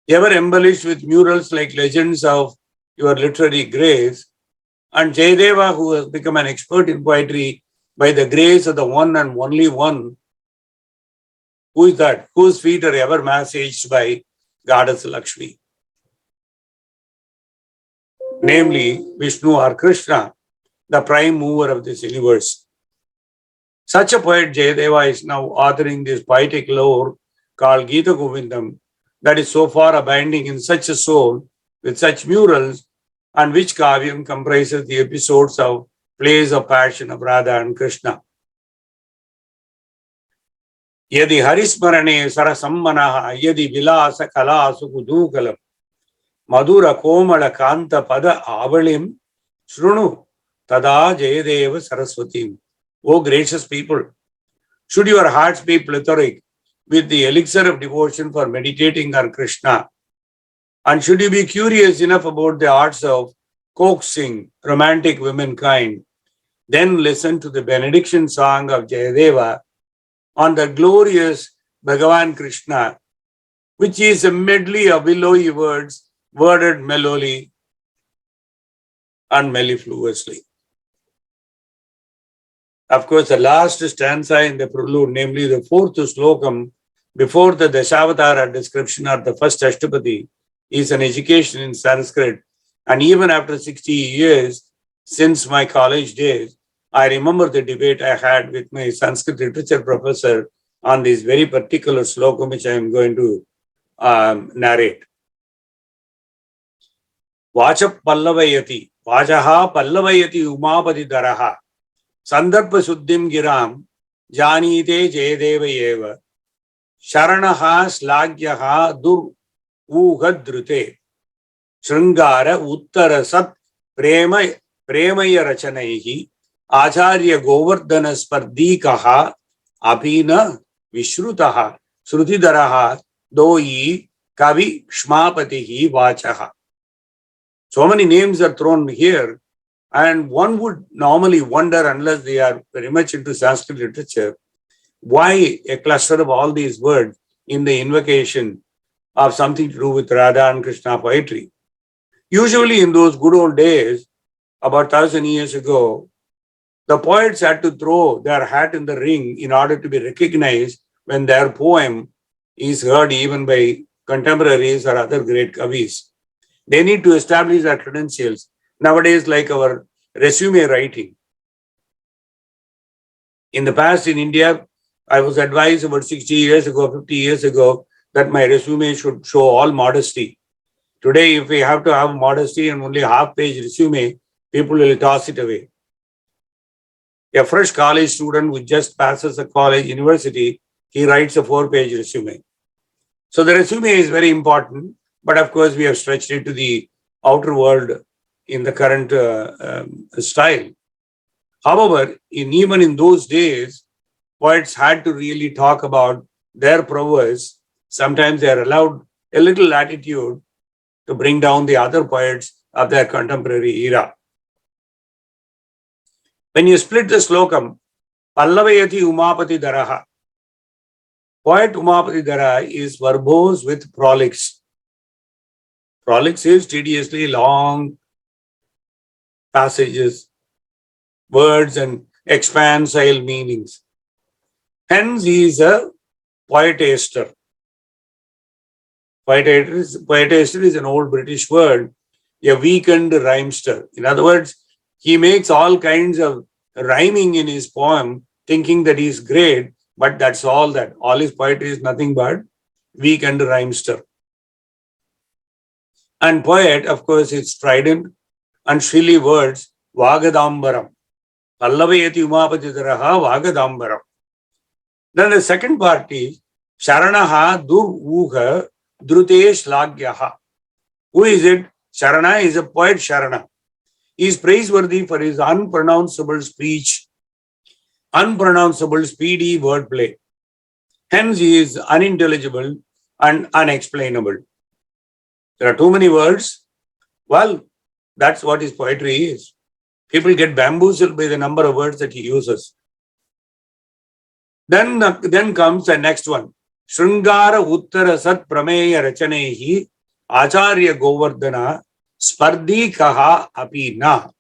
ever embellished with murals like legends of your literary grace, and Jayadeva, who has become an expert in poetry by the grace of the one and only one. Who is that? Whose feet are ever massaged by Goddess Lakshmi? Namely, Vishnu or Krishna, the prime mover of this universe. Such a poet, Jayadeva, is now authoring this poetic lore called Gita Govindam that is so far abounding in such a soul with such murals, and which kavyam comprises the episodes of plays of passion of Radha and Krishna. Yadi Harismarane Sarasammanaha Yadi Vilasa Kala Sukudukalam Madura Komala Kanta Pada Avalim Shrunu Tada Jayadeva Saraswati. O gracious people, should your hearts be plethoric with the elixir of devotion for meditating on Krishna, and should you be curious enough about the arts of coaxing romantic womankind, then listen to the benediction song of Jayadeva on the glorious Bhagavan Krishna, which is a medley of willowy words, worded mellowly and mellifluously. Of course, the last stanza in the prelude, namely the fourth slokam, before the Dashavatara description of the first Ashtapadi, is an education in Sanskrit. And even after 60 years since my college days, I remember the debate I had with my Sanskrit literature professor on this very particular slokam, which I am going to narrate. Vacha Pallavayati, Vajaha Pallavayati Umapati Daraha, Sandarpa Suddhim Giram, Janite Jayadeva Yeva, Sharanaha Slagyaha Dur Uhadrute, Sringara Uttara Sat Premaya Rachanaihi, Acharya Govardhana Spardikaha, Apina Vishrutaha, Srutidaraha, Doi Kavi Shmapatihi Vachaha. So many names are thrown here, and one would normally wonder, unless they are very much into Sanskrit literature, why a cluster of all these words in the invocation of something to do with Radha and Krishna poetry. Usually in those good old days, about 1,000 years ago, the poets had to throw their hat in the ring in order to be recognized when their poem is heard even by contemporaries or other great kavis. They need to establish their credentials. Nowadays, like our resume writing. In the past in India, I was advised about 60 years ago, 50 years ago, that my resume should show all modesty. Today, if we have to have modesty and only half-page resume, people will toss it away. A fresh college student who just passes a college university, he writes a 4-page resume. So the resume is very important, but of course we have stretched it to the outer world in the current style. However, even in those days, poets had to really talk about their prowess. Sometimes they are allowed a little latitude to bring down the other poets of their contemporary era. When you split the slokam, Pallavayati Umapati Daraha, poet Umapati Dara is verbose with prolix. Prolix is tediously long passages, words and expansile meanings. Hence, he is a poetaster. Poetaster is an old British word, a weakened rhymester. In other words, he makes all kinds of rhyming in his poem, thinking that he is great, but that's all that. All his poetry is nothing but weakened rhymester. And poet, of course, is strident and shrilly words, Vagadambaram. Pallavayati Umapatitaraha Vagadambaram. Then the second part is Sharanaha Dur Drute Shlagyaha. Who is it? Sharana is a poet Sharana. He is praiseworthy for his unpronounceable speech, unpronounceable speedy wordplay. Hence, he is unintelligible and unexplainable. There are too many words. Well, that's what his poetry is. People get bamboozled by the number of words that he uses. Then comes the next one. Shrungara Uttara Sat Prameya Rachanehi Acharya Govardhana Spardi Kaha Apina.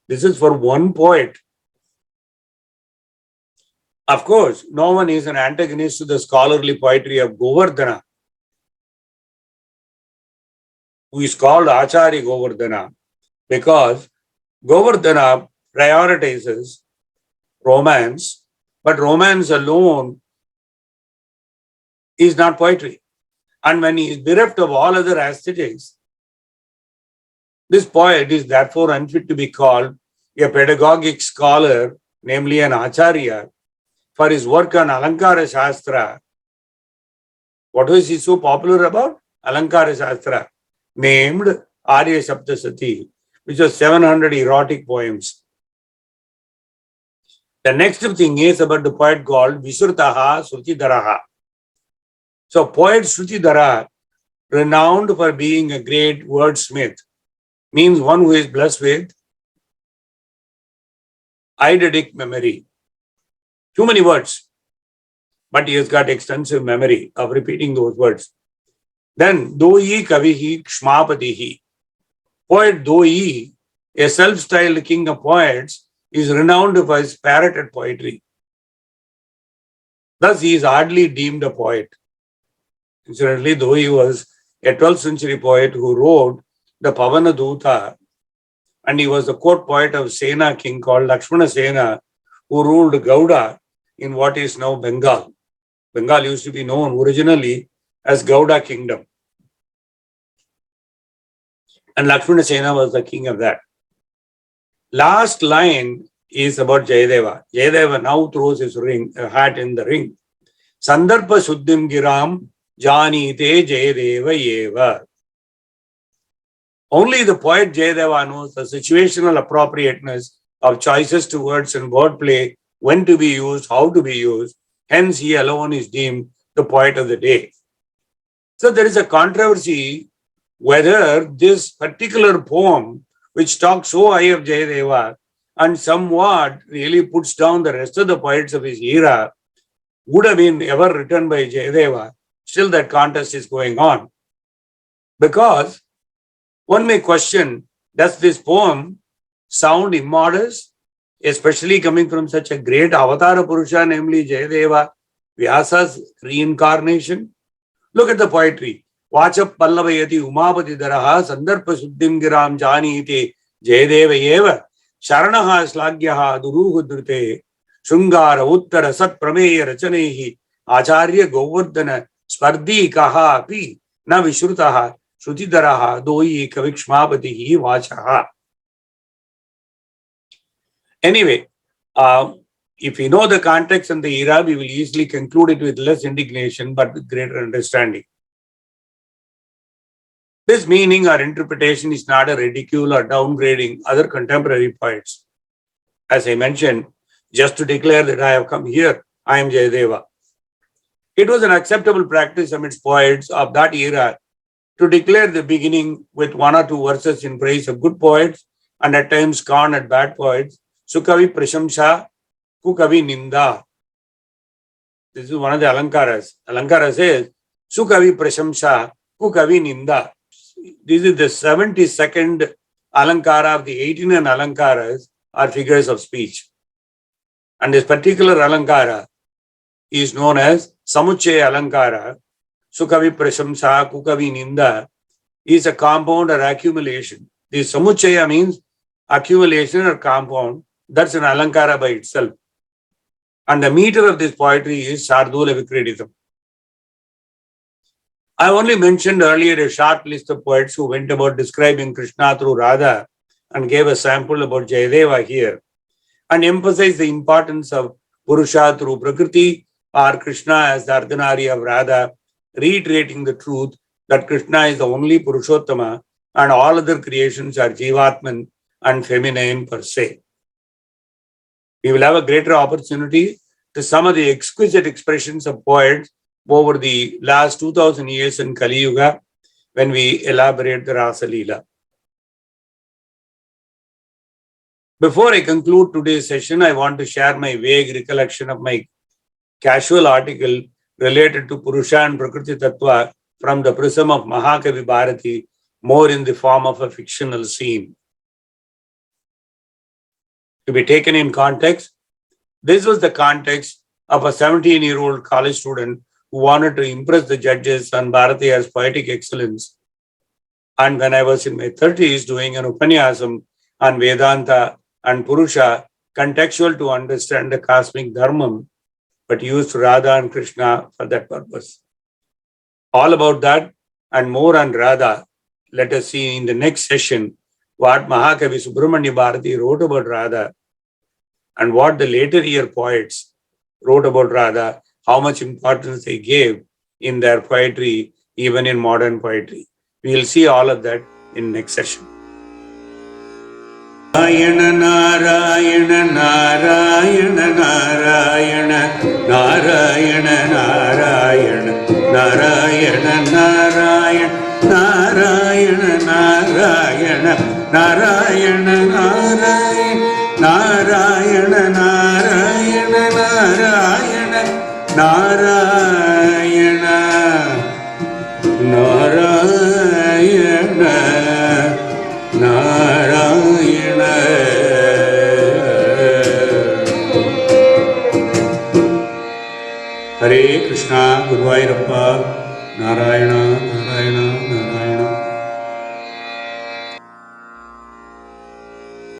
This is for one poet. Of course, no one is an antagonist to the scholarly poetry of Govardhana, who is called Acharya Govardhana, because Govardhana prioritizes romance, but romance alone is not poetry. And when he is bereft of all other aesthetics, this poet is therefore unfit to be called a pedagogic scholar, namely an Acharya, for his work on Alankara Shastra. What was he so popular about? Alankara Shastra, named Arya Saptasati, which was 700 erotic poems. The next thing is about the poet called Visrutaha Srutidharaha. So poet Srutidhara, renowned for being a great wordsmith, means one who is blessed with eidetic memory. Too many words, but he has got extensive memory of repeating those words. Then Doi Kavihi Kshmapatihi. Poet Doi, a self-styled king of poets, is renowned for his parroted poetry. Thus, he is hardly deemed a poet. Incidentally, though he was a 12th century poet who wrote the Pavana Duta, and he was the court poet of Sena king called Lakshmana Sena, who ruled Gauda in what is now Bengal. Bengal used to be known originally as Gauda kingdom. And Lakshmana Sena was the king of that. Last line is about Jayadeva. Jayadeva now throws his hat in the ring. Sandarpa Shuddhim Giram Janite Jayadeva Yeva. Only the poet Jayadeva knows the situational appropriateness of choices to words and wordplay, when to be used, how to be used. Hence, he alone is deemed the poet of the day. So there is a controversy whether this particular poem, which talks so high of Jayadeva and somewhat really puts down the rest of the poets of his era, would have been ever written by Jayadeva. Still, that contest is going on. Because one may question, does this poem sound immodest, especially coming from such a great Avatara Purusha, namely Jayadeva, Vyasa's reincarnation? Look at the poetry. Vachap Pallavayati Umapatidharaha Sandarpa Suddhim Giram Janite Jayadeva Yeva Sharanaha Slagyaha Duruhudrute Shungara Uttara Sat Prameya Rachanehi Acharya Govardhana Spardi Kaha Api Na Vishrutaha Shrutidharaha Doi Kavikshmapatihi Vachaha. Anyway, if we know the context and the era, we will easily conclude it with less indignation but with greater understanding. This meaning or interpretation is not a ridicule or downgrading other contemporary poets. As I mentioned, just to declare that I have come here, I am Jayadeva. It was an acceptable practice amidst poets of that era to declare the beginning with one or two verses in praise of good poets and at times scorn at bad poets. Sukavi Prashamsa, Kukavi Ninda. This is one of the Alankaras. Alankara says, Sukavi Prashamsa, Kukavi Ninda. This is the 72nd Alankara of the 18 Alankaras are figures of speech. And this particular Alankara is known as Samuchaya Alankara. Sukavi Prashamsa, Kukavi Ninda is a compound or accumulation. This Samuchaya means accumulation or compound. That's an Alankara by itself. And the meter of this poetry is Shardula Vikreditam. I only mentioned earlier a short list of poets who went about describing Krishna through Rādhā and gave a sample about Jayadeva here, and emphasized the importance of Purusha through Prakriti or Krishna as the Ardhanari of Rādhā, reiterating the truth that Krishna is the only Purushottama and all other creations are Jivatman and feminine per se. We will have a greater opportunity to some of the exquisite expressions of poets over the last 2000 years in Kali Yuga when we elaborate the Rasa Leela. Before I conclude today's session, I want to share my vague recollection of my casual article related to Purusha and Prakriti Tattva from the prism of Mahakavi Bharati, more in the form of a fictional scene. To be taken in context, this was the context of a 17-year-old college student who wanted to impress the judges on Bharatiya's poetic excellence. And when I was in my 30s doing an Upanyasam on Vedanta and Purusha, contextual to understand the cosmic dharmam, but used Rādhā and Krishna for that purpose. All about that and more on Rādhā, let us see in the next session what Mahakavi Subramanya Bharati wrote about Rādhā and what the later year poets wrote about Rādhā, how much importance they gave in their poetry, even in modern poetry. We will see all of that in next session. Narayana, Narayana, Narayana, Narayana, Narayana, Narayana, Narayana, Narayana, Narayana, Narayana, Narayana, Narayana, Narayana, Narayana, Narayana, Narayana, Narayana, Narayana. Hare Krishna, Thiruvaiyaru, Narayana, Narayana.